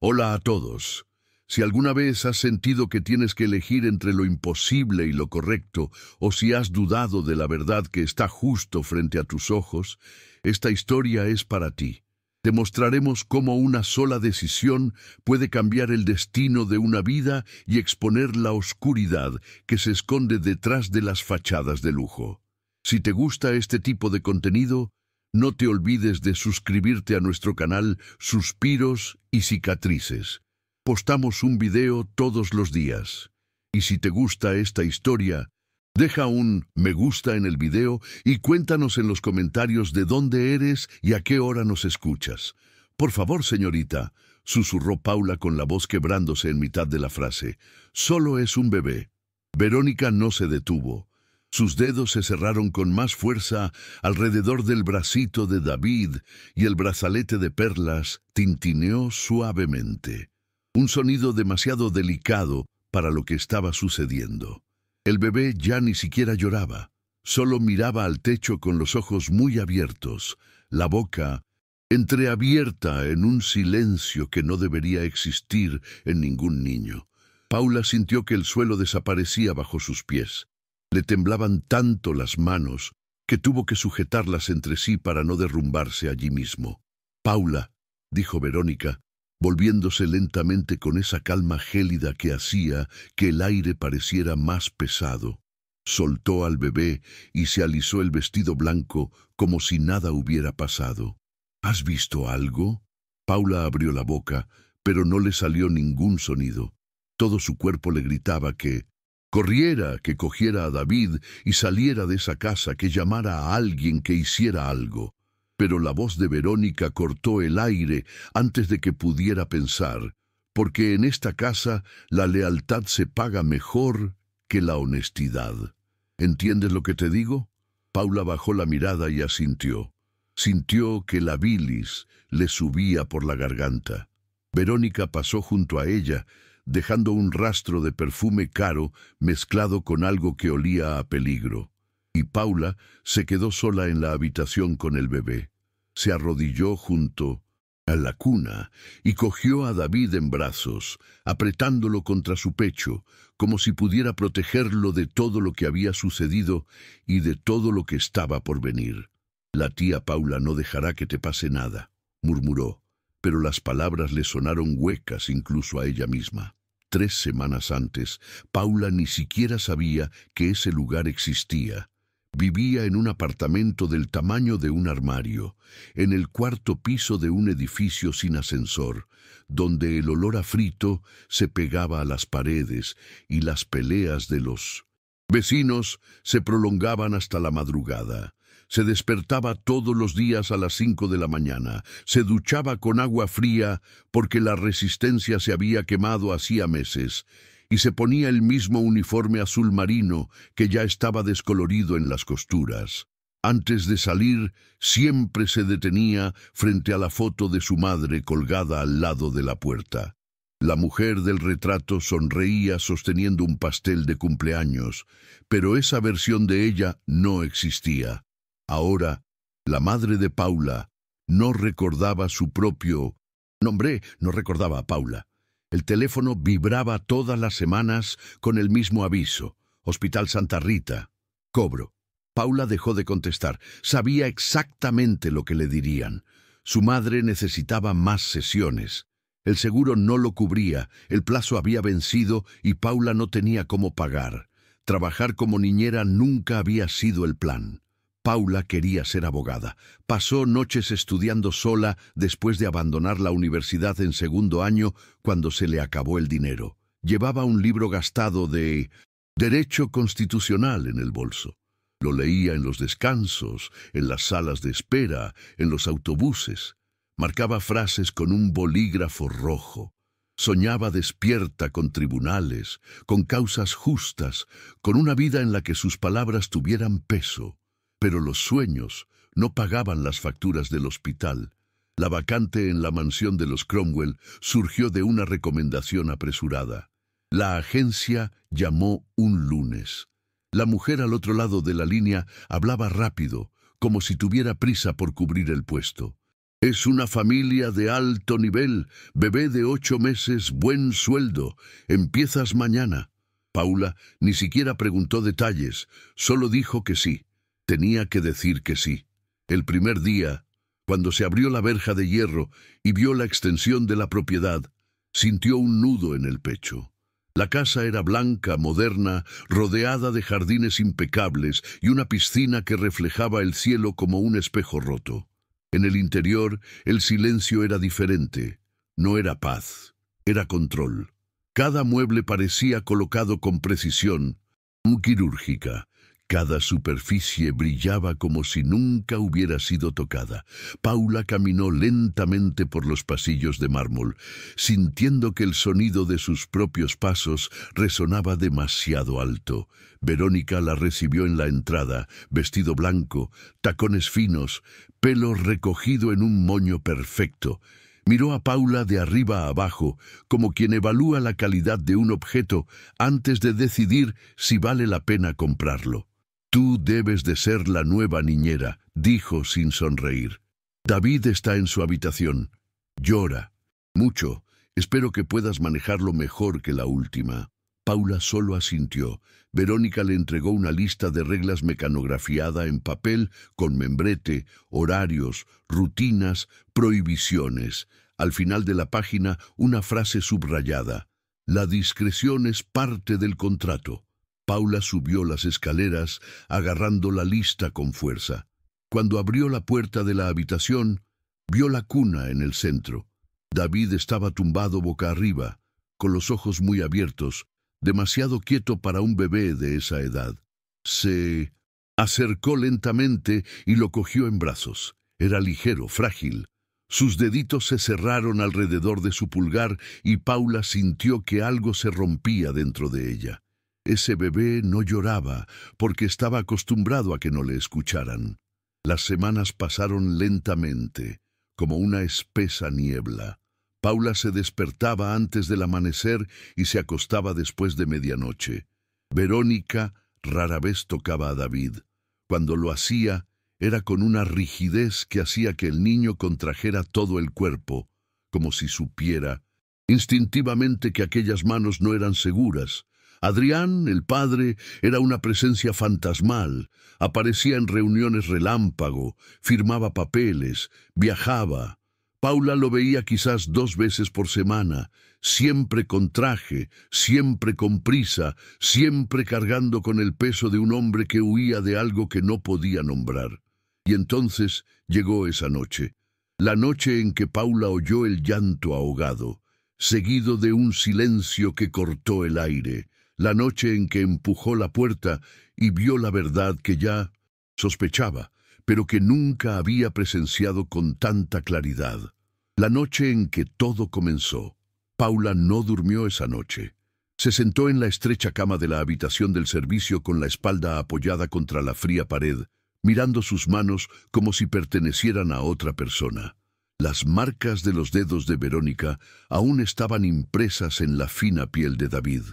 Hola a todos. Si alguna vez has sentido que tienes que elegir entre lo imposible y lo correcto, o si has dudado de la verdad que está justo frente a tus ojos, esta historia es para ti. Te mostraremos cómo una sola decisión puede cambiar el destino de una vida y exponer la oscuridad que se esconde detrás de las fachadas de lujo. Si te gusta este tipo de contenido, no te olvides de suscribirte a nuestro canal Suspiros y Cicatrices. Postamos un video todos los días. Y si te gusta esta historia, deja un me gusta en el video y cuéntanos en los comentarios de dónde eres y a qué hora nos escuchas. Por favor, señorita, susurró Paula con la voz quebrándose en mitad de la frase. Solo es un bebé. Verónica no se detuvo. Sus dedos se cerraron con más fuerza alrededor del bracito de David y el brazalete de perlas tintineó suavemente. Un sonido demasiado delicado para lo que estaba sucediendo. El bebé ya ni siquiera lloraba, solo miraba al techo con los ojos muy abiertos, la boca entreabierta en un silencio que no debería existir en ningún niño. Paula sintió que el suelo desaparecía bajo sus pies. Le temblaban tanto las manos que tuvo que sujetarlas entre sí para no derrumbarse allí mismo. «Paula», dijo Verónica, volviéndose lentamente con esa calma gélida que hacía que el aire pareciera más pesado. Soltó al bebé y se alisó el vestido blanco como si nada hubiera pasado. «¿Has visto algo?» Paula abrió la boca, pero no le salió ningún sonido. Todo su cuerpo le gritaba que corriera, que cogiera a David y saliera de esa casa, que llamara a alguien que hiciera algo. Pero la voz de Verónica cortó el aire antes de que pudiera pensar, porque en esta casa la lealtad se paga mejor que la honestidad. ¿Entiendes lo que te digo? Paula bajó la mirada y asintió. Sintió que la bilis le subía por la garganta. Verónica pasó junto a ella, dejando un rastro de perfume caro mezclado con algo que olía a peligro. Y Paula se quedó sola en la habitación con el bebé. Se arrodilló junto a la cuna y cogió a David en brazos, apretándolo contra su pecho, como si pudiera protegerlo de todo lo que había sucedido y de todo lo que estaba por venir. «La tía Paula no dejará que te pase nada», murmuró, pero las palabras le sonaron huecas incluso a ella misma. 3 semanas antes, Paula ni siquiera sabía que ese lugar existía. Vivía en un apartamento del tamaño de un armario, en el 4º piso de un edificio sin ascensor, donde el olor a frito se pegaba a las paredes y las peleas de los vecinos se prolongaban hasta la madrugada. Se despertaba todos los días a las 5 de la mañana, se duchaba con agua fría porque la resistencia se había quemado hacía meses, y se ponía el mismo uniforme azul marino que ya estaba descolorido en las costuras. Antes de salir, siempre se detenía frente a la foto de su madre colgada al lado de la puerta. La mujer del retrato sonreía sosteniendo un pastel de cumpleaños, pero esa versión de ella no existía. Ahora, la madre de Paula no recordaba su propio nombre, no recordaba a Paula. El teléfono vibraba todas las semanas con el mismo aviso. Hospital Santa Rita. Cobro. Paula dejó de contestar. Sabía exactamente lo que le dirían. Su madre necesitaba más sesiones. El seguro no lo cubría, el plazo había vencido y Paula no tenía cómo pagar. Trabajar como niñera nunca había sido el plan. Paula quería ser abogada. Pasó noches estudiando sola después de abandonar la universidad en 2º año cuando se le acabó el dinero. Llevaba un libro gastado de Derecho Constitucional en el bolso. Lo leía en los descansos, en las salas de espera, en los autobuses. Marcaba frases con un bolígrafo rojo. Soñaba despierta con tribunales, con causas justas, con una vida en la que sus palabras tuvieran peso. Pero los sueños no pagaban las facturas del hospital. La vacante en la mansión de los Cromwell surgió de una recomendación apresurada. La agencia llamó un lunes. La mujer al otro lado de la línea hablaba rápido, como si tuviera prisa por cubrir el puesto. Es una familia de alto nivel, bebé de 8 meses, buen sueldo. Empiezas mañana. Paula ni siquiera preguntó detalles, solo dijo que sí. Tenía que decir que sí. El primer día, cuando se abrió la verja de hierro y vio la extensión de la propiedad, sintió un nudo en el pecho. La casa era blanca, moderna, rodeada de jardines impecables y una piscina que reflejaba el cielo como un espejo roto. En el interior, el silencio era diferente. No era paz, era control. Cada mueble parecía colocado con precisión, quirúrgica. Cada superficie brillaba como si nunca hubiera sido tocada. Paula caminó lentamente por los pasillos de mármol, sintiendo que el sonido de sus propios pasos resonaba demasiado alto. Verónica la recibió en la entrada, vestido blanco, tacones finos, pelo recogido en un moño perfecto. Miró a Paula de arriba a abajo, como quien evalúa la calidad de un objeto antes de decidir si vale la pena comprarlo. «Tú debes de ser la nueva niñera», dijo sin sonreír. «David está en su habitación. Llora. Mucho. Espero que puedas manejarlo mejor que la última». Paula solo asintió. Verónica le entregó una lista de reglas mecanografiada en papel con membrete, horarios, rutinas, prohibiciones. Al final de la página, una frase subrayada. «La discreción es parte del contrato». Paula subió las escaleras, agarrando la lista con fuerza. Cuando abrió la puerta de la habitación, vio la cuna en el centro. David estaba tumbado boca arriba, con los ojos muy abiertos, demasiado quieto para un bebé de esa edad. Se acercó lentamente y lo cogió en brazos. Era ligero, frágil. Sus deditos se cerraron alrededor de su pulgar y Paula sintió que algo se rompía dentro de ella. Ese bebé no lloraba porque estaba acostumbrado a que no le escucharan. Las semanas pasaron lentamente, como una espesa niebla. Paula se despertaba antes del amanecer y se acostaba después de medianoche. Verónica rara vez tocaba a David. Cuando lo hacía, era con una rigidez que hacía que el niño contrajera todo el cuerpo, como si supiera instintivamente que aquellas manos no eran seguras. Adrián, el padre, era una presencia fantasmal. Aparecía en reuniones relámpago, firmaba papeles, viajaba. Paula lo veía quizás 2 veces por semana, siempre con traje, siempre con prisa, siempre cargando con el peso de un hombre que huía de algo que no podía nombrar. Y entonces llegó esa noche, la noche en que Paula oyó el llanto ahogado, seguido de un silencio que cortó el aire. La noche en que empujó la puerta y vio la verdad que ya sospechaba, pero que nunca había presenciado con tanta claridad. La noche en que todo comenzó. Paula no durmió esa noche. Se sentó en la estrecha cama de la habitación del servicio con la espalda apoyada contra la fría pared, mirando sus manos como si pertenecieran a otra persona. Las marcas de los dedos de Verónica aún estaban impresas en la fina piel de David.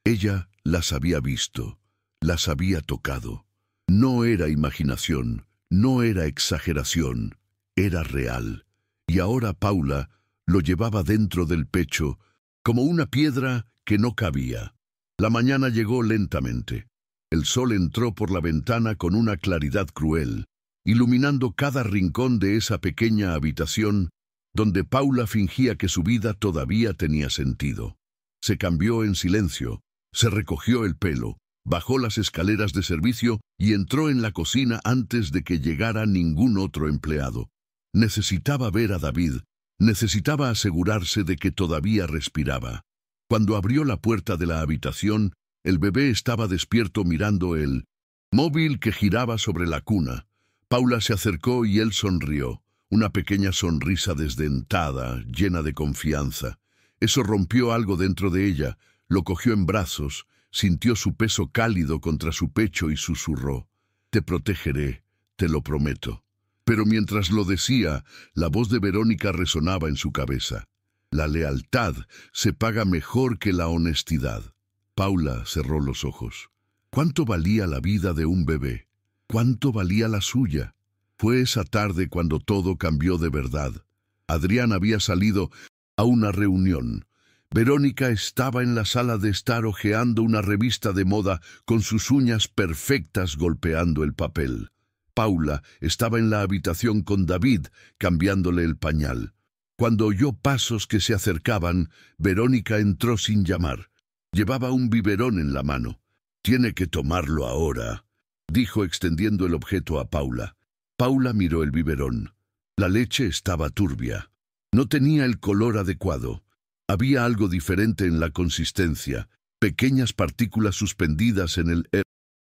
Ella las había visto, las había tocado. No era imaginación, no era exageración, era real. Y ahora Paula lo llevaba dentro del pecho, como una piedra que no cabía. La mañana llegó lentamente. El sol entró por la ventana con una claridad cruel, iluminando cada rincón de esa pequeña habitación donde Paula fingía que su vida todavía tenía sentido. Se cambió en silencio. Se recogió el pelo, bajó las escaleras de servicio y entró en la cocina antes de que llegara ningún otro empleado. Necesitaba ver a David, necesitaba asegurarse de que todavía respiraba. Cuando abrió la puerta de la habitación, el bebé estaba despierto mirando el móvil que giraba sobre la cuna. Paula se acercó y él sonrió, una pequeña sonrisa desdentada, llena de confianza. Eso rompió algo dentro de ella. Lo cogió en brazos, sintió su peso cálido contra su pecho y susurró: «Te protegeré, te lo prometo». Pero mientras lo decía, la voz de Verónica resonaba en su cabeza. La lealtad se paga mejor que la honestidad. Paula cerró los ojos. ¿Cuánto valía la vida de un bebé? ¿Cuánto valía la suya? Fue esa tarde cuando todo cambió de verdad. Adrián había salido a una reunión. Verónica estaba en la sala de estar hojeando una revista de moda con sus uñas perfectas golpeando el papel. Paula estaba en la habitación con David, cambiándole el pañal. Cuando oyó pasos que se acercaban, Verónica entró sin llamar. Llevaba un biberón en la mano. «Tiene que tomarlo ahora», dijo extendiendo el objeto a Paula. Paula miró el biberón. La leche estaba turbia. No tenía el color adecuado. Había algo diferente en la consistencia, pequeñas partículas suspendidas en el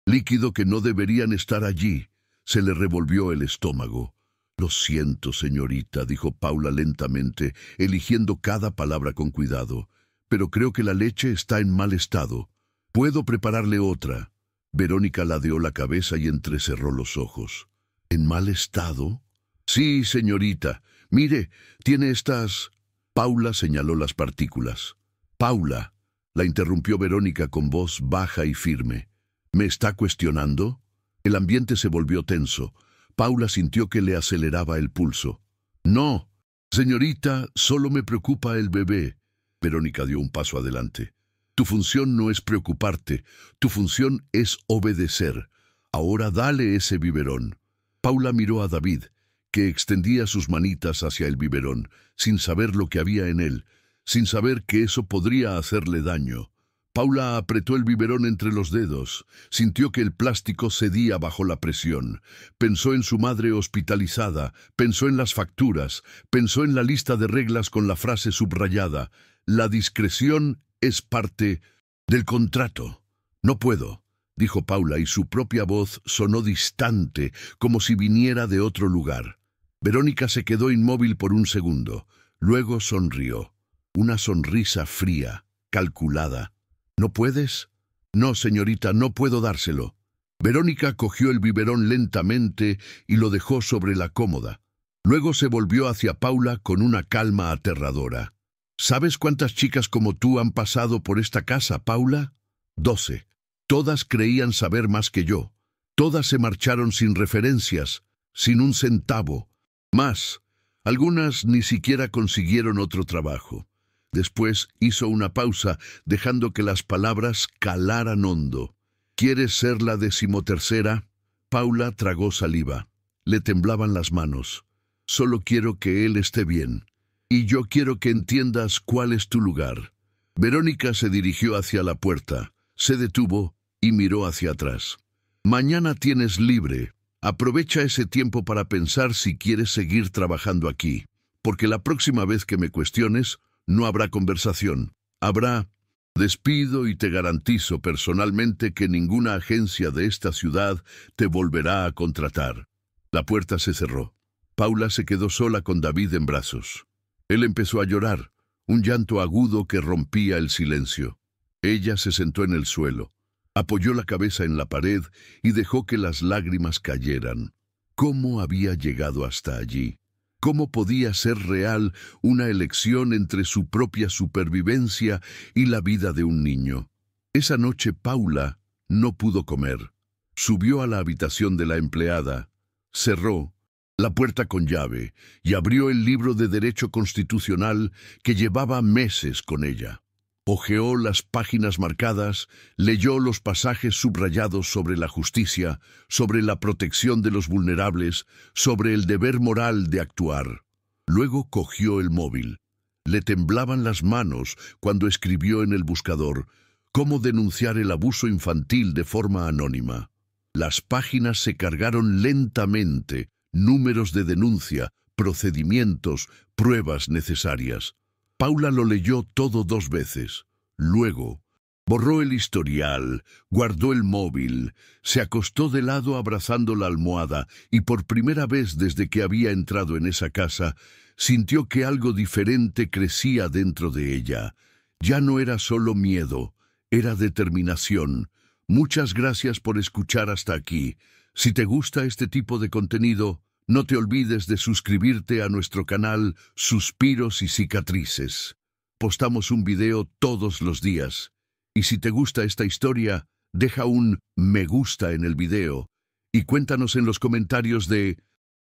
líquido que no deberían estar allí. Se le revolvió el estómago. «Lo siento, señorita», dijo Paula lentamente, eligiendo cada palabra con cuidado. «Pero creo que la leche está en mal estado. ¿Puedo prepararle otra?» Verónica ladeó la cabeza y entrecerró los ojos. «¿En mal estado?» «Sí, señorita. Mire, tiene estas...» Paula señaló las partículas. «Paula», la interrumpió Verónica con voz baja y firme. «¿Me está cuestionando?» El ambiente se volvió tenso. Paula sintió que le aceleraba el pulso. «No, señorita, solo me preocupa el bebé». Verónica dio un paso adelante. «Tu función no es preocuparte, tu función es obedecer. Ahora dale ese biberón». Paula miró a David, que extendía sus manitas hacia el biberón, sin saber lo que había en él, sin saber que eso podría hacerle daño. Paula apretó el biberón entre los dedos, sintió que el plástico cedía bajo la presión. Pensó en su madre hospitalizada, pensó en las facturas, pensó en la lista de reglas con la frase subrayada: «La discreción es parte del contrato». «No puedo», dijo Paula, y su propia voz sonó distante, como si viniera de otro lugar. Verónica se quedó inmóvil por un segundo. Luego sonrió. Una sonrisa fría, calculada. «¿No puedes?» «No, señorita, no puedo dárselo». Verónica cogió el biberón lentamente y lo dejó sobre la cómoda. Luego se volvió hacia Paula con una calma aterradora. «¿Sabes cuántas chicas como tú han pasado por esta casa, Paula?» 12. Todas creían saber más que yo. Todas se marcharon sin referencias, sin un centavo. Más. Algunas ni siquiera consiguieron otro trabajo. Después hizo una pausa, dejando que las palabras calaran hondo. «¿Quieres ser la 13ª?» Paula tragó saliva. Le temblaban las manos. «Solo quiero que él esté bien. Y yo quiero que entiendas cuál es tu lugar». Verónica se dirigió hacia la puerta, se detuvo y miró hacia atrás. «Mañana tienes libre. Aprovecha ese tiempo para pensar si quieres seguir trabajando aquí, porque la próxima vez que me cuestiones, no habrá conversación. Habrá despido y te garantizo personalmente que ninguna agencia de esta ciudad te volverá a contratar». La puerta se cerró. Paula se quedó sola con David en brazos. Él empezó a llorar, un llanto agudo que rompía el silencio. Ella se sentó en el suelo, apoyó la cabeza en la pared y dejó que las lágrimas cayeran. ¿Cómo había llegado hasta allí? ¿Cómo podía ser real una elección entre su propia supervivencia y la vida de un niño? Esa noche Paula no pudo comer. Subió a la habitación de la empleada, cerró la puerta con llave y abrió el libro de Derecho Constitucional que llevaba meses con ella. Hojeó las páginas marcadas, leyó los pasajes subrayados sobre la justicia, sobre la protección de los vulnerables, sobre el deber moral de actuar. Luego cogió el móvil. Le temblaban las manos cuando escribió en el buscador «Cómo denunciar el abuso infantil de forma anónima». Las páginas se cargaron lentamente, números de denuncia, procedimientos, pruebas necesarias. Paula lo leyó todo 2 veces. Luego, borró el historial, guardó el móvil, se acostó de lado abrazando la almohada y por primera vez desde que había entrado en esa casa, sintió que algo diferente crecía dentro de ella. Ya no era solo miedo, era determinación. Muchas gracias por escuchar hasta aquí. Si te gusta este tipo de contenido, no te olvides de suscribirte a nuestro canal Suspiros y Cicatrices. Postamos un video todos los días. Y si te gusta esta historia, deja un me gusta en el video y cuéntanos en los comentarios de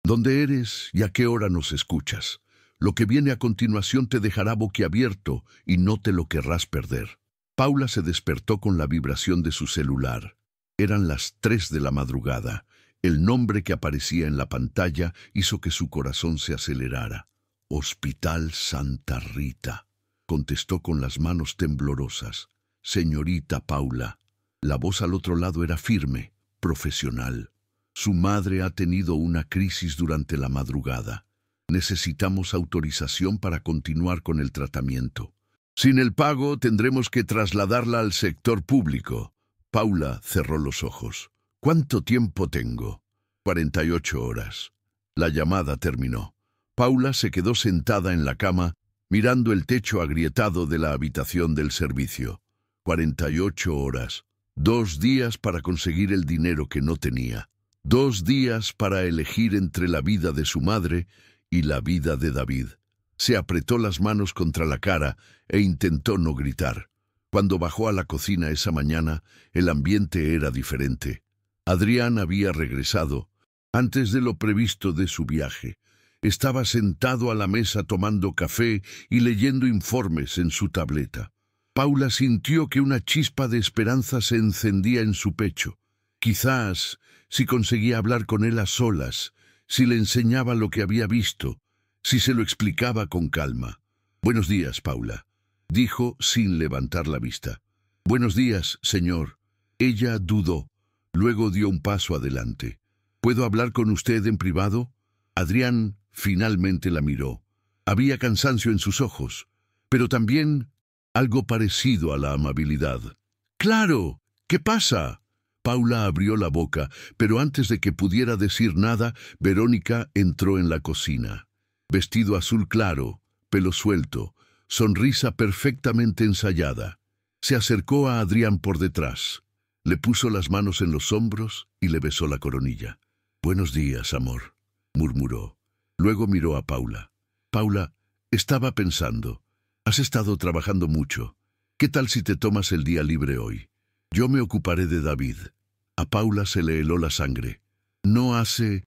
¿Dónde eres y a qué hora nos escuchas? Lo que viene a continuación te dejará boquiabierto y no te lo querrás perder. Paula se despertó con la vibración de su celular. Eran las 3 de la madrugada. El nombre que aparecía en la pantalla hizo que su corazón se acelerara. Hospital Santa Rita, contestó con las manos temblorosas. Señorita Paula. La voz al otro lado era firme, profesional. Su madre ha tenido una crisis durante la madrugada. Necesitamos autorización para continuar con el tratamiento. Sin el pago, tendremos que trasladarla al sector público. Paula cerró los ojos. ¿Cuánto tiempo tengo? 48 horas. La llamada terminó. Paula se quedó sentada en la cama, mirando el techo agrietado de la habitación del servicio. 48 horas. 2 días para conseguir el dinero que no tenía. 2 días para elegir entre la vida de su madre y la vida de David. Se apretó las manos contra la cara e intentó no gritar. Cuando bajó a la cocina esa mañana, el ambiente era diferente. Adrián había regresado antes de lo previsto de su viaje. Estaba sentado a la mesa tomando café y leyendo informes en su tableta. Paula sintió que una chispa de esperanza se encendía en su pecho. Quizás, si conseguía hablar con él a solas, si le enseñaba lo que había visto, si se lo explicaba con calma. «Buenos días, Paula», dijo sin levantar la vista. «Buenos días, señor». Ella dudó, luego dio un paso adelante. «¿Puedo hablar con usted en privado?» Adrián finalmente la miró. Había cansancio en sus ojos, pero también algo parecido a la amabilidad. «¡Claro! ¿Qué pasa?» Paula abrió la boca, pero antes de que pudiera decir nada, Verónica entró en la cocina. Vestido azul claro, pelo suelto, sonrisa perfectamente ensayada. Se acercó a Adrián por detrás. Le puso las manos en los hombros y le besó la coronilla. «Buenos días, amor», murmuró. Luego miró a Paula. «Paula, estaba pensando. Has estado trabajando mucho. ¿Qué tal si te tomas el día libre hoy? Yo me ocuparé de David». A Paula se le heló la sangre. «No hace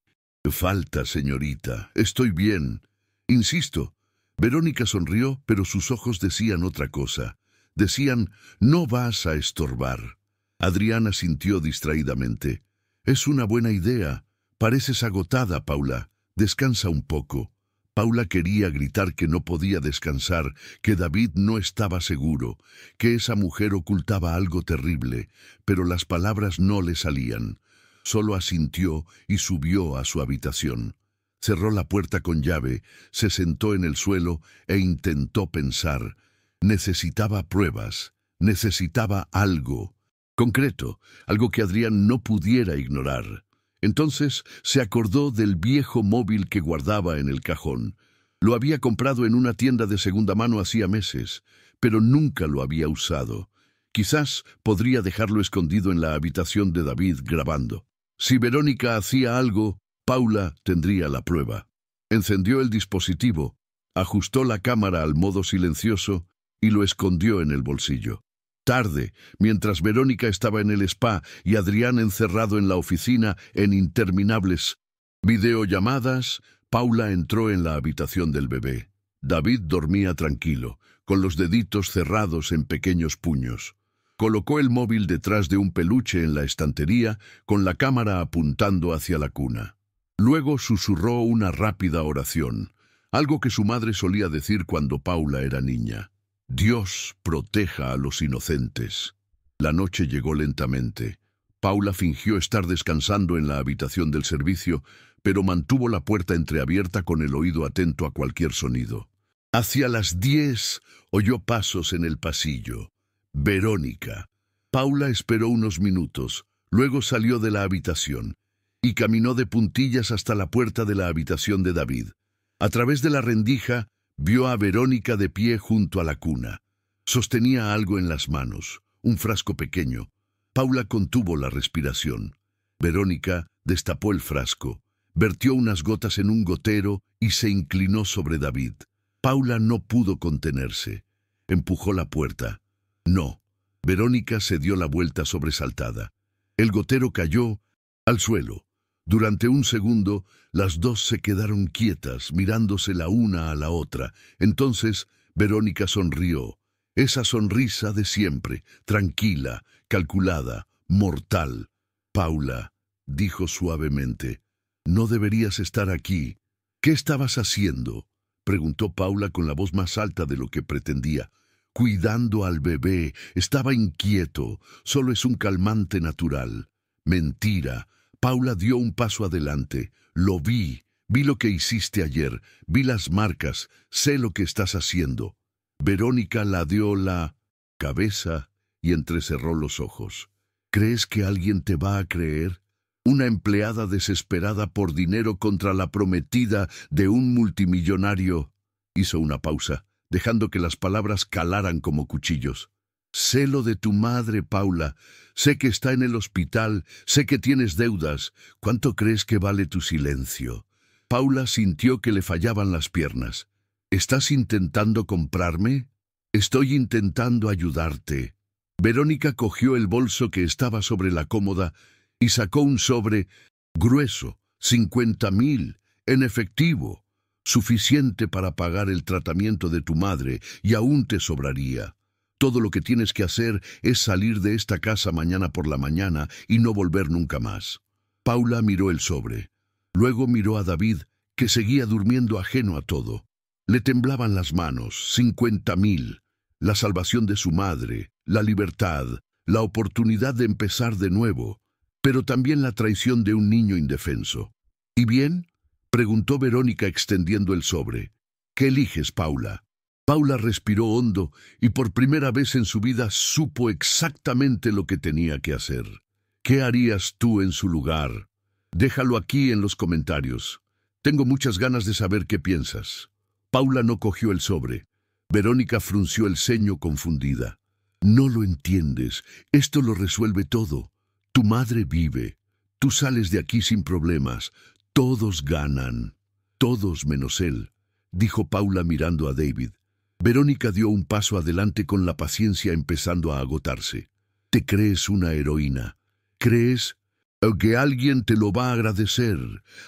falta, señorita. Estoy bien». «Insisto». Verónica sonrió, pero sus ojos decían otra cosa. Decían, «No vas a estorbar». Adriana sintió distraídamente. «Es una buena idea. Pareces agotada, Paula. Descansa un poco». Paula quería gritar que no podía descansar, que David no estaba seguro, que esa mujer ocultaba algo terrible, pero las palabras no le salían. Solo asintió y subió a su habitación. Cerró la puerta con llave, se sentó en el suelo e intentó pensar. Necesitaba pruebas, necesitaba algo concreto, algo que Adrián no pudiera ignorar. Entonces se acordó del viejo móvil que guardaba en el cajón. Lo había comprado en una tienda de segunda mano hacía meses, pero nunca lo había usado. Quizás podría dejarlo escondido en la habitación de David grabando. Si Verónica hacía algo, Paula tendría la prueba. Encendió el dispositivo, ajustó la cámara al modo silencioso y lo escondió en el bolsillo. Tarde, mientras Verónica estaba en el spa y Adrián encerrado en la oficina en interminables videollamadas, Paula entró en la habitación del bebé. David dormía tranquilo, con los deditos cerrados en pequeños puños. Colocó el móvil detrás de un peluche en la estantería, con la cámara apuntando hacia la cuna. Luego susurró una rápida oración, algo que su madre solía decir cuando Paula era niña. «Dios proteja a los inocentes». La noche llegó lentamente. Paula fingió estar descansando en la habitación del servicio, pero mantuvo la puerta entreabierta con el oído atento a cualquier sonido. Hacia las 10 oyó pasos en el pasillo. Verónica. Paula esperó unos minutos, luego salió de la habitación y caminó de puntillas hasta la puerta de la habitación de David. A través de la rendija, vio a Verónica de pie junto a la cuna. Sostenía algo en las manos, un frasco pequeño. Paula contuvo la respiración. Verónica destapó el frasco, vertió unas gotas en un gotero y se inclinó sobre David. Paula no pudo contenerse. Empujó la puerta. No. Verónica se dio la vuelta sobresaltada. El gotero cayó al suelo. Durante un segundo, las dos se quedaron quietas, mirándose la una a la otra. Entonces, Verónica sonrió. Esa sonrisa de siempre, tranquila, calculada, mortal. Paula, dijo suavemente, no deberías estar aquí. ¿Qué estabas haciendo? Preguntó Paula con la voz más alta de lo que pretendía. Cuidando al bebé, estaba inquieto, solo es un calmante natural. Mentira. Paula dio un paso adelante. Lo vi lo que hiciste ayer, vi las marcas, sé lo que estás haciendo. Verónica ladeó la cabeza y entrecerró los ojos. ¿Crees que alguien te va a creer? Una empleada desesperada por dinero contra la prometida de un multimillonario. Hizo una pausa, dejando que las palabras calaran como cuchillos. Sé lo de tu madre, Paula. Sé que está en el hospital, sé que tienes deudas. ¿Cuánto crees que vale tu silencio? Paula sintió que le fallaban las piernas. ¿Estás intentando comprarme? Estoy intentando ayudarte. Verónica cogió el bolso que estaba sobre la cómoda y sacó un sobre grueso, 50,000, en efectivo, suficiente para pagar el tratamiento de tu madre, y aún te sobraría. Todo lo que tienes que hacer es salir de esta casa mañana por la mañana y no volver nunca más. Paula miró el sobre. Luego miró a David, que seguía durmiendo ajeno a todo. Le temblaban las manos, 50,000, la salvación de su madre, la libertad, la oportunidad de empezar de nuevo, pero también la traición de un niño indefenso. ¿Y bien? Preguntó Verónica extendiendo el sobre. ¿Qué eliges, Paula? Paula respiró hondo y por primera vez en su vida supo exactamente lo que tenía que hacer. ¿Qué harías tú en su lugar? Déjalo aquí en los comentarios. Tengo muchas ganas de saber qué piensas. Paula no cogió el sobre. Verónica frunció el ceño confundida. No lo entiendes. Esto lo resuelve todo. Tu madre vive. Tú sales de aquí sin problemas. Todos ganan. Todos menos él, dijo Paula mirando a David. Verónica dio un paso adelante con la paciencia empezando a agotarse. Te crees una heroína. ¿Crees que alguien te lo va a agradecer?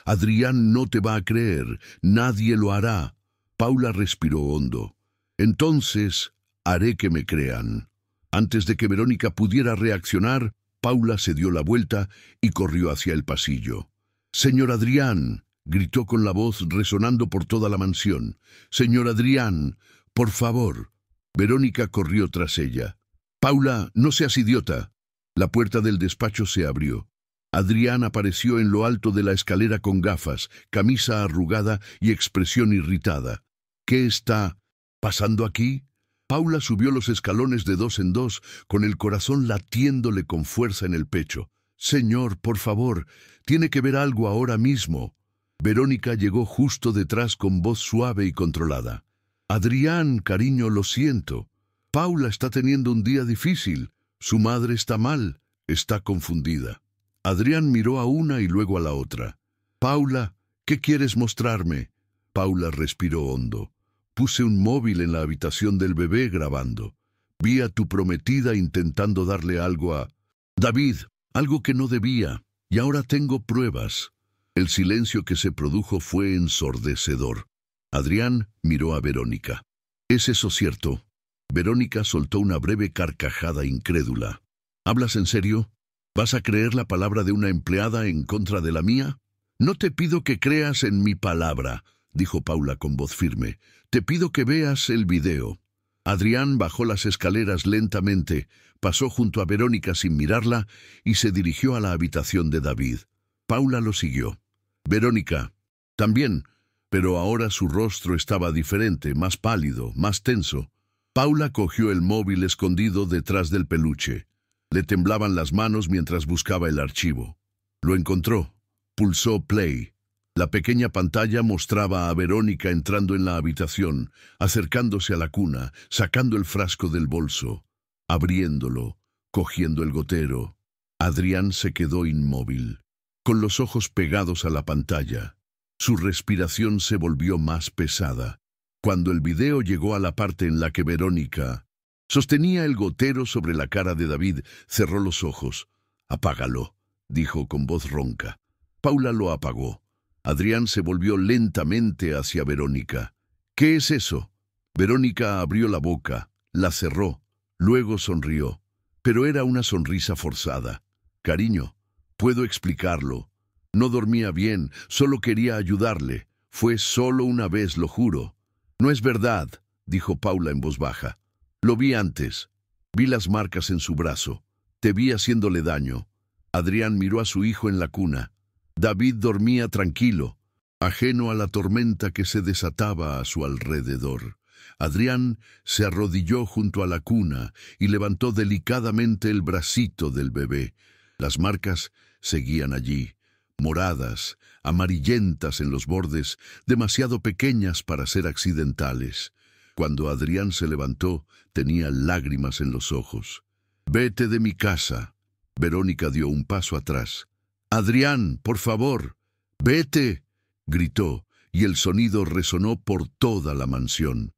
Adrián no te va a creer. Nadie lo hará. Paula respiró hondo. Entonces, haré que me crean. Antes de que Verónica pudiera reaccionar, Paula se dio la vuelta y corrió hacia el pasillo. «Señor Adrián», gritó con la voz resonando por toda la mansión. «Señor Adrián, por favor». Verónica corrió tras ella. «Paula, no seas idiota». La puerta del despacho se abrió. Adrián apareció en lo alto de la escalera con gafas, camisa arrugada y expresión irritada. «¿Qué está pasando aquí?» Paula subió los escalones de dos en dos, con el corazón latiéndole con fuerza en el pecho. «Señor, por favor, tiene que ver algo ahora mismo». Verónica llegó justo detrás con voz suave y controlada. «Adrián, cariño, lo siento. Paula está teniendo un día difícil. Su madre está mal, está confundida». Adrián miró a una y luego a la otra. «Paula, ¿qué quieres mostrarme?» Paula respiró hondo. «Puse un móvil en la habitación del bebé grabando. Vi a tu prometida intentando darle algo a David, algo que no debía, y ahora tengo pruebas». El silencio que se produjo fue ensordecedor. Adrián miró a Verónica. «¿Es eso cierto?» Verónica soltó una breve carcajada incrédula. «¿Hablas en serio? ¿Vas a creer la palabra de una empleada en contra de la mía?» «No te pido que creas en mi palabra», dijo Paula con voz firme. «Te pido que veas el video». Adrián bajó las escaleras lentamente, pasó junto a Verónica sin mirarla y se dirigió a la habitación de David. Paula lo siguió. Verónica también, pero ahora su rostro estaba diferente, más pálido, más tenso. Paula cogió el móvil escondido detrás del peluche. Le temblaban las manos mientras buscaba el archivo. Lo encontró. Pulsó play. La pequeña pantalla mostraba a Verónica entrando en la habitación, acercándose a la cuna, sacando el frasco del bolso, abriéndolo, cogiendo el gotero. Adrián se quedó inmóvil, con los ojos pegados a la pantalla. Su respiración se volvió más pesada. Cuando el video llegó a la parte en la que Verónica sostenía el gotero sobre la cara de David, cerró los ojos. «Apágalo», dijo con voz ronca. Paula lo apagó. Adrián se volvió lentamente hacia Verónica. «¿Qué es eso?» Verónica abrió la boca, la cerró, luego sonrió. Pero era una sonrisa forzada. «Cariño, puedo explicarlo. No dormía bien, solo quería ayudarle. Fue solo una vez, lo juro». «No es verdad», dijo Paula en voz baja. «Lo vi antes. Vi las marcas en su brazo. Te vi haciéndole daño». Adrián miró a su hijo en la cuna. David dormía tranquilo, ajeno a la tormenta que se desataba a su alrededor. Adrián se arrodilló junto a la cuna y levantó delicadamente el bracito del bebé. Las marcas seguían allí, moradas, amarillentas en los bordes, demasiado pequeñas para ser accidentales. Cuando Adrián se levantó, tenía lágrimas en los ojos. «Vete de mi casa». Verónica dio un paso atrás. «Adrián, por favor, vete», gritó, y el sonido resonó por toda la mansión.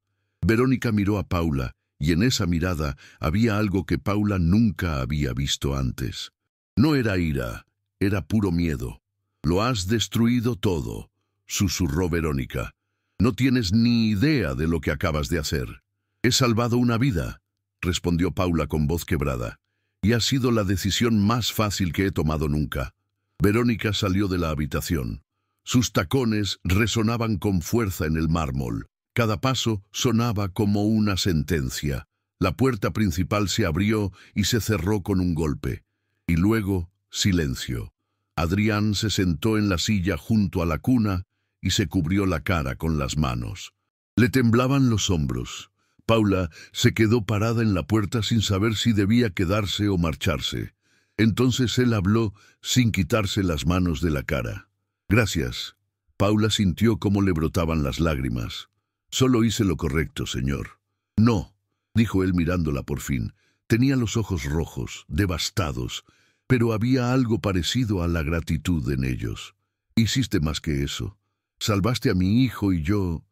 Verónica miró a Paula, y en esa mirada había algo que Paula nunca había visto antes. No era ira, era puro miedo. «Lo has destruido todo», susurró Verónica. «No tienes ni idea de lo que acabas de hacer». «He salvado una vida», respondió Paula con voz quebrada, «y ha sido la decisión más fácil que he tomado nunca». Verónica salió de la habitación. Sus tacones resonaban con fuerza en el mármol. Cada paso sonaba como una sentencia. La puerta principal se abrió y se cerró con un golpe. Y luego, silencio. Adrián se sentó en la silla junto a la cuna y se cubrió la cara con las manos. Le temblaban los hombros. Paula se quedó parada en la puerta sin saber si debía quedarse o marcharse. Entonces él habló sin quitarse las manos de la cara. «Gracias». Paula sintió cómo le brotaban las lágrimas. «Solo hice lo correcto, señor». «No», dijo él mirándola por fin. Tenía los ojos rojos, devastados, pero había algo parecido a la gratitud en ellos. «Hiciste más que eso. Salvaste a mi hijo y yo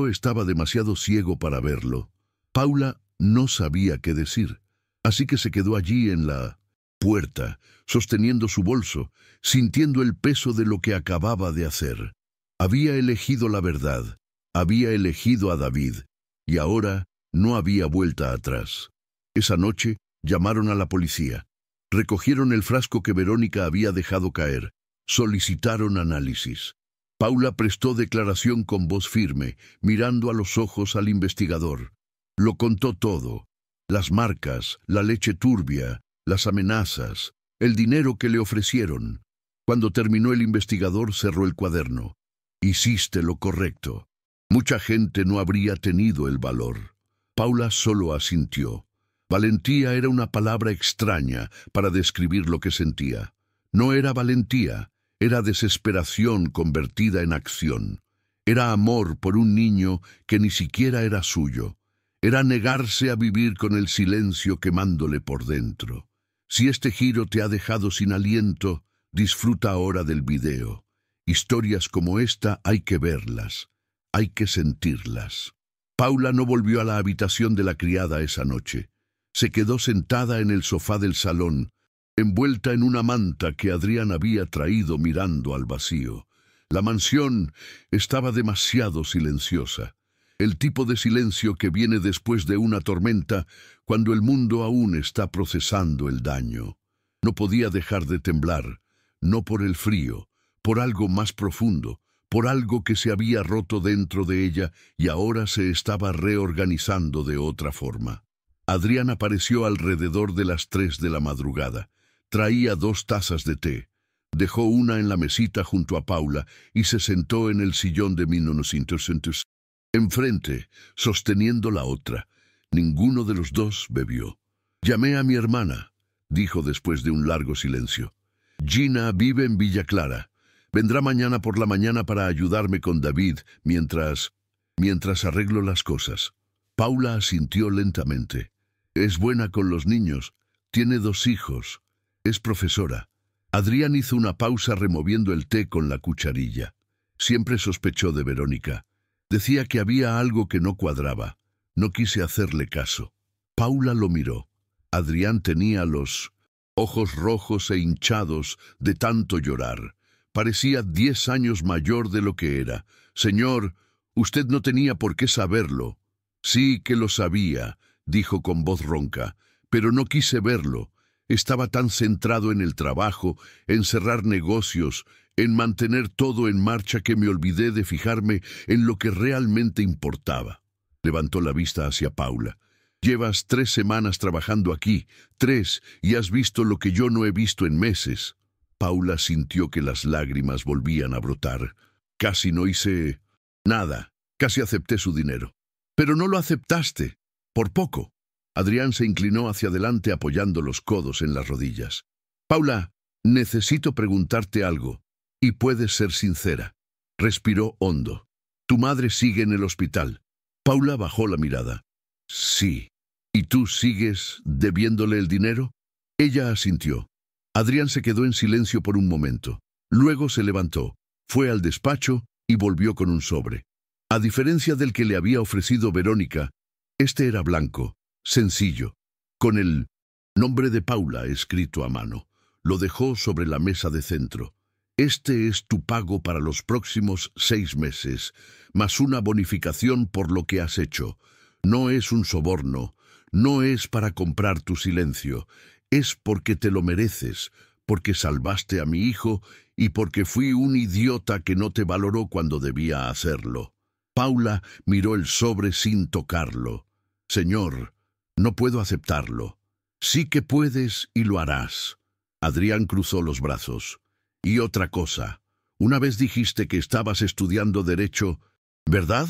estaba demasiado ciego para verlo». Paula no sabía qué decir, así que se quedó allí en la puerta, sosteniendo su bolso, sintiendo el peso de lo que acababa de hacer. Había elegido la verdad, había elegido a David, y ahora no había vuelta atrás. Esa noche llamaron a la policía. Recogieron el frasco que Verónica había dejado caer. Solicitaron análisis. Paula prestó declaración con voz firme, mirando a los ojos al investigador. Lo contó todo: las marcas, la leche turbia, las amenazas, el dinero que le ofrecieron. Cuando terminó, el investigador cerró el cuaderno. «Hiciste lo correcto». Mucha gente no habría tenido el valor. Paula solo asintió. Valentía era una palabra extraña para describir lo que sentía. No era valentía, era desesperación convertida en acción. Era amor por un niño que ni siquiera era suyo. Era negarse a vivir con el silencio quemándole por dentro. Si este giro te ha dejado sin aliento, disfruta ahora del video. Historias como esta hay que verlas, hay que sentirlas. Paula no volvió a la habitación de la criada esa noche. Se quedó sentada en el sofá del salón, envuelta en una manta que Adrián había traído, mirando al vacío. La mansión estaba demasiado silenciosa. El tipo de silencio que viene después de una tormenta, cuando el mundo aún está procesando el daño. No podía dejar de temblar, no por el frío, por algo más profundo, por algo que se había roto dentro de ella y ahora se estaba reorganizando de otra forma. Adrián apareció alrededor de las 3 de la madrugada. Traía 2 tazas de té. Dejó una en la mesita junto a Paula y se sentó en el sillón de 1900. Enfrente, sosteniendo la otra. Ninguno de los dos bebió. «Llamé a mi hermana», dijo después de un largo silencio. «Gina vive en Villa Clara. Vendrá mañana por la mañana para ayudarme con David mientras arreglo las cosas». Paula asintió lentamente. «Es buena con los niños. Tiene 2 hijos. Es profesora». Adrián hizo una pausa removiendo el té con la cucharilla. Siempre sospechó de Verónica. Decía que había algo que no cuadraba. No quise hacerle caso. Paula lo miró. Adrián tenía los ojos rojos e hinchados de tanto llorar. parecía 10 años mayor de lo que era. «Señor, usted no tenía por qué saberlo». «Sí que lo sabía», dijo con voz ronca, «pero no quise verlo. Estaba tan centrado en el trabajo, en cerrar negocios, en mantener todo en marcha que me olvidé de fijarme en lo que realmente importaba». Levantó la vista hacia Paula. «Llevas 3 semanas trabajando aquí, 3, y has visto lo que yo no he visto en meses». Paula sintió que las lágrimas volvían a brotar. «Casi no hice nada, casi acepté su dinero». «Pero no lo aceptaste, por poco». Adrián se inclinó hacia adelante apoyando los codos en las rodillas. «Paula, necesito preguntarte algo, y puedes ser sincera». Respiró hondo. «¿Tu madre sigue en el hospital?» Paula bajó la mirada. «Sí». «¿Y tú sigues debiéndole el dinero?» Ella asintió. Adrián se quedó en silencio por un momento. Luego se levantó, fue al despacho y volvió con un sobre. A diferencia del que le había ofrecido Verónica, este era blanco, sencillo, con el nombre de Paula escrito a mano. Lo dejó sobre la mesa de centro. «Este es tu pago para los próximos 6 meses, más una bonificación por lo que has hecho. No es un soborno, no es para comprar tu silencio, es porque te lo mereces, porque salvaste a mi hijo y porque fui un idiota que no te valoró cuando debía hacerlo». Paula miró el sobre sin tocarlo. «Señor, no puedo aceptarlo». «Sí que puedes y lo harás». Adrián cruzó los brazos. «Y otra cosa, una vez dijiste que estabas estudiando Derecho, ¿verdad?»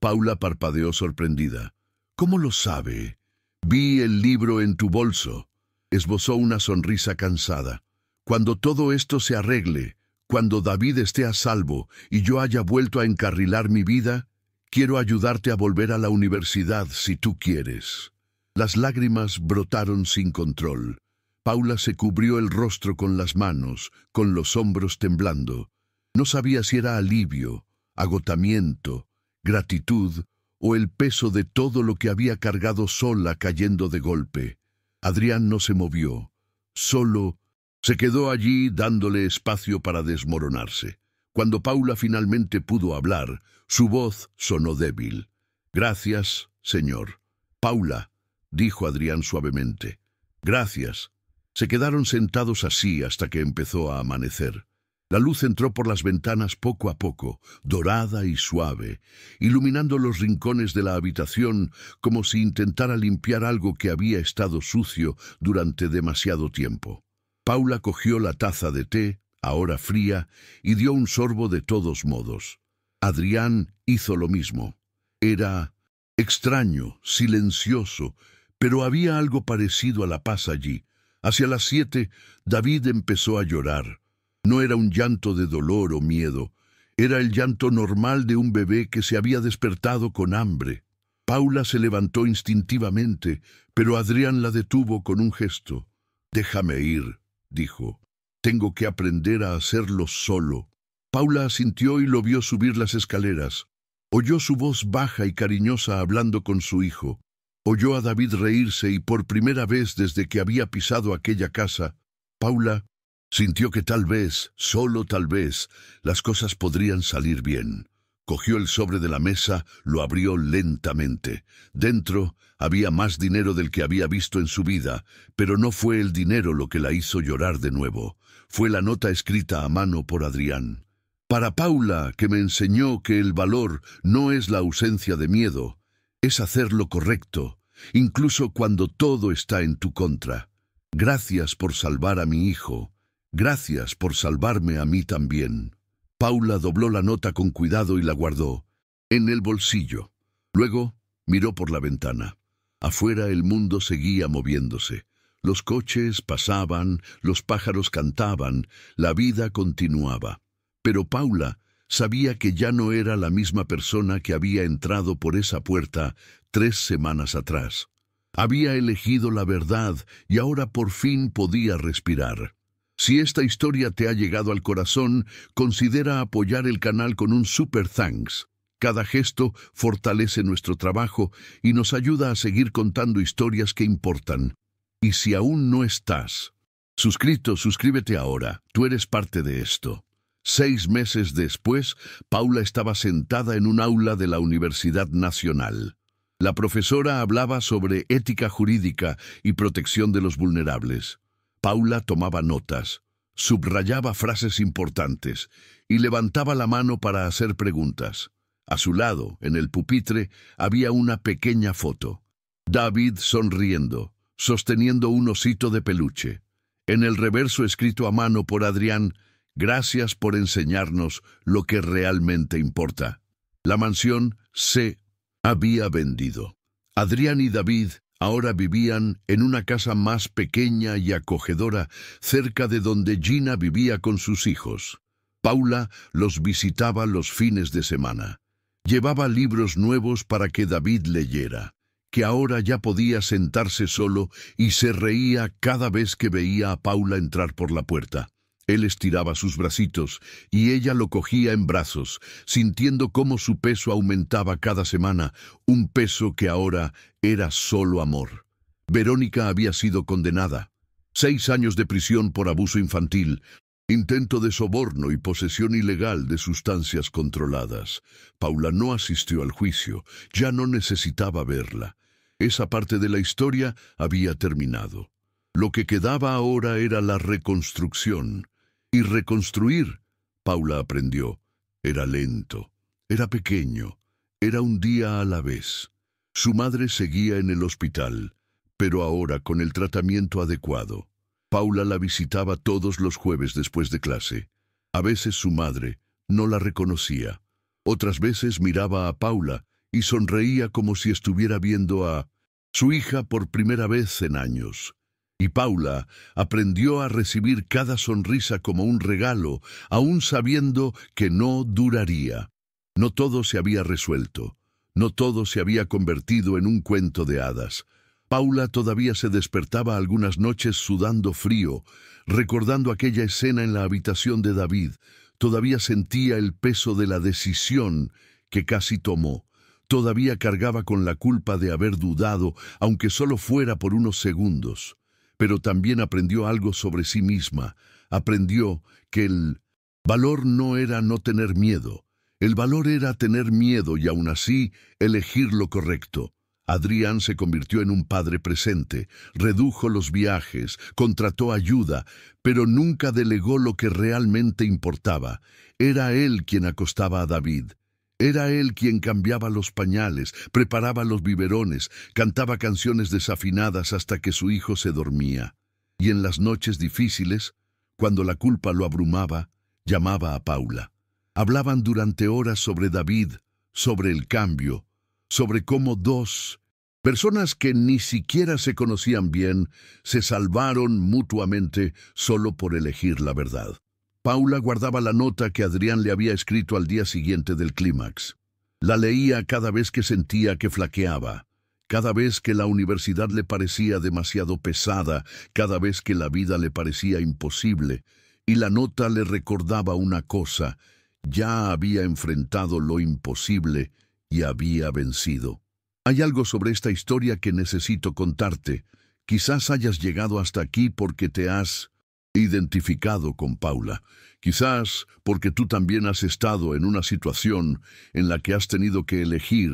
Paula parpadeó sorprendida. «¿Cómo lo sabe?» «Vi el libro en tu bolso». Esbozó una sonrisa cansada. «Cuando todo esto se arregle, cuando David esté a salvo y yo haya vuelto a encarrilar mi vida, quiero ayudarte a volver a la universidad si tú quieres». Las lágrimas brotaron sin control. Paula se cubrió el rostro con las manos, con los hombros temblando. No sabía si era alivio, agotamiento, gratitud o el peso de todo lo que había cargado sola cayendo de golpe. Adrián no se movió, solo se quedó allí dándole espacio para desmoronarse. Cuando Paula finalmente pudo hablar, su voz sonó débil. «Gracias, señor». «Paula», dijo Adrián suavemente. «Gracias». Se quedaron sentados así hasta que empezó a amanecer. La luz entró por las ventanas poco a poco, dorada y suave, iluminando los rincones de la habitación como si intentara limpiar algo que había estado sucio durante demasiado tiempo. Paula cogió la taza de té, ahora fría, y dio un sorbo de todos modos. Adrián hizo lo mismo. Era extraño, silencioso, pero había algo parecido a la paz allí. Hacia las 7, David empezó a llorar. No era un llanto de dolor o miedo, era el llanto normal de un bebé que se había despertado con hambre. Paula se levantó instintivamente, pero Adrián la detuvo con un gesto. «Déjame ir», dijo. «Tengo que aprender a hacerlo solo». Paula asintió y lo vio subir las escaleras. Oyó su voz baja y cariñosa hablando con su hijo. Oyó a David reírse y por primera vez desde que había pisado aquella casa, Paula sintió que tal vez, solo tal vez, las cosas podrían salir bien. Cogió el sobre de la mesa, lo abrió lentamente. Dentro había más dinero del que había visto en su vida, pero no fue el dinero lo que la hizo llorar de nuevo. Fue la nota escrita a mano por Adrián. «Para Paula, que me enseñó que el valor no es la ausencia de miedo, es hacer lo correcto, incluso cuando todo está en tu contra. Gracias por salvar a mi hijo. Gracias por salvarme a mí también». Paula dobló la nota con cuidado y la guardó en el bolsillo. Luego miró por la ventana. Afuera el mundo seguía moviéndose. Los coches pasaban, los pájaros cantaban, la vida continuaba. Pero Paula sabía que ya no era la misma persona que había entrado por esa puerta 3 semanas atrás. Había elegido la verdad y ahora por fin podía respirar. Si esta historia te ha llegado al corazón, considera apoyar el canal con un super thanks. Cada gesto fortalece nuestro trabajo y nos ayuda a seguir contando historias que importan. Y si aún no estás suscrito, suscríbete ahora. Tú eres parte de esto. 6 meses después, Paula estaba sentada en un aula de la Universidad Nacional. La profesora hablaba sobre ética jurídica y protección de los vulnerables. Paula tomaba notas, subrayaba frases importantes y levantaba la mano para hacer preguntas. A su lado, en el pupitre, había una pequeña foto. David sonriendo, sosteniendo un osito de peluche. En el reverso escrito a mano por Adrián: «Gracias por enseñarnos lo que realmente importa». La mansión se había vendido. Adrián y David ahora vivían en una casa más pequeña y acogedora, cerca de donde Gina vivía con sus hijos. Paula los visitaba los fines de semana. Llevaba libros nuevos para que David leyera, que ahora ya podía sentarse solo, y se reía cada vez que veía a Paula entrar por la puerta. Él estiraba sus bracitos y ella lo cogía en brazos, sintiendo cómo su peso aumentaba cada semana, un peso que ahora era solo amor. Verónica había sido condenada. 6 años de prisión por abuso infantil, intento de soborno y posesión ilegal de sustancias controladas. Paula no asistió al juicio, ya no necesitaba verla. Esa parte de la historia había terminado. Lo que quedaba ahora era la reconstrucción. Y reconstruir, Paula aprendió, era lento, era pequeño, era un día a la vez. Su madre seguía en el hospital, pero ahora con el tratamiento adecuado. Paula la visitaba todos los jueves después de clase. A veces su madre no la reconocía. Otras veces miraba a Paula y sonreía como si estuviera viendo a su hija por primera vez en años. Y Paula aprendió a recibir cada sonrisa como un regalo, aún sabiendo que no duraría. No todo se había resuelto. No todo se había convertido en un cuento de hadas. Paula todavía se despertaba algunas noches sudando frío, recordando aquella escena en la habitación de David. Todavía sentía el peso de la decisión que casi tomó. Todavía cargaba con la culpa de haber dudado, aunque solo fuera por unos segundos. Pero también aprendió algo sobre sí misma. Aprendió que el valor no era no tener miedo. El valor era tener miedo y aún así elegir lo correcto. Adrián se convirtió en un padre presente, redujo los viajes, contrató ayuda, pero nunca delegó lo que realmente importaba. Era él quien acostaba a David. Era él quien cambiaba los pañales, preparaba los biberones, cantaba canciones desafinadas hasta que su hijo se dormía. Y en las noches difíciles, cuando la culpa lo abrumaba, llamaba a Paula. Hablaban durante horas sobre David, sobre el cambio, sobre cómo dos personas que ni siquiera se conocían bien se salvaron mutuamente solo por elegir la verdad. Paula guardaba la nota que Adrián le había escrito al día siguiente del clímax. La leía cada vez que sentía que flaqueaba, cada vez que la universidad le parecía demasiado pesada, cada vez que la vida le parecía imposible, y la nota le recordaba una cosa: ya había enfrentado lo imposible y había vencido. Hay algo sobre esta historia que necesito contarte. Quizás hayas llegado hasta aquí porque te has identificado con Paula. Quizás porque tú también has estado en una situación en la que has tenido que elegir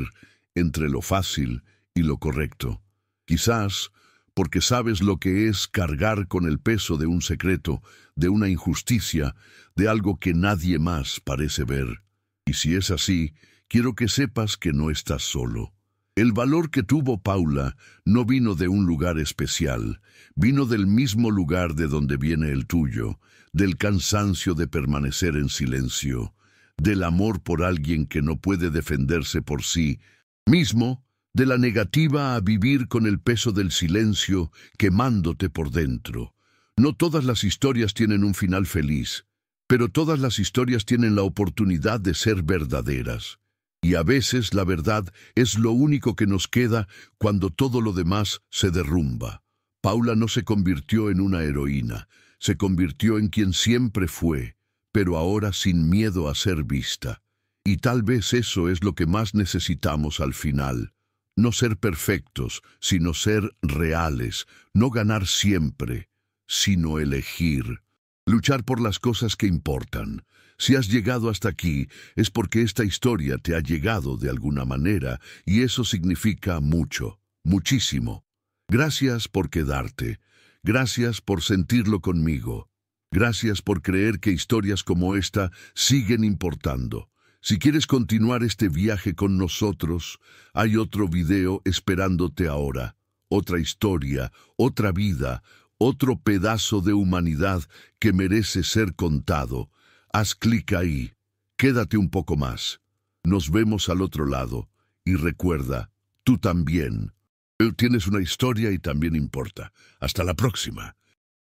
entre lo fácil y lo correcto. Quizás porque sabes lo que es cargar con el peso de un secreto, de una injusticia, de algo que nadie más parece ver. Y si es así, quiero que sepas que no estás solo. El valor que tuvo Paula no vino de un lugar especial, vino del mismo lugar de donde viene el tuyo, del cansancio de permanecer en silencio, del amor por alguien que no puede defenderse por sí mismo, de la negativa a vivir con el peso del silencio quemándote por dentro. No todas las historias tienen un final feliz, pero todas las historias tienen la oportunidad de ser verdaderas. Y a veces la verdad es lo único que nos queda cuando todo lo demás se derrumba. Paula no se convirtió en una heroína, se convirtió en quien siempre fue, pero ahora sin miedo a ser vista. Y tal vez eso es lo que más necesitamos al final. No ser perfectos, sino ser reales, no ganar siempre, sino elegir. Luchar por las cosas que importan. Si has llegado hasta aquí, es porque esta historia te ha llegado de alguna manera, y eso significa mucho, muchísimo. Gracias por quedarte. Gracias por sentirlo conmigo. Gracias por creer que historias como esta siguen importando. Si quieres continuar este viaje con nosotros, hay otro video esperándote ahora. Otra historia, otra vida, otro pedazo de humanidad que merece ser contado. Haz clic ahí. Quédate un poco más. Nos vemos al otro lado. Y recuerda, tú también. Tienes una historia y también importa. Hasta la próxima.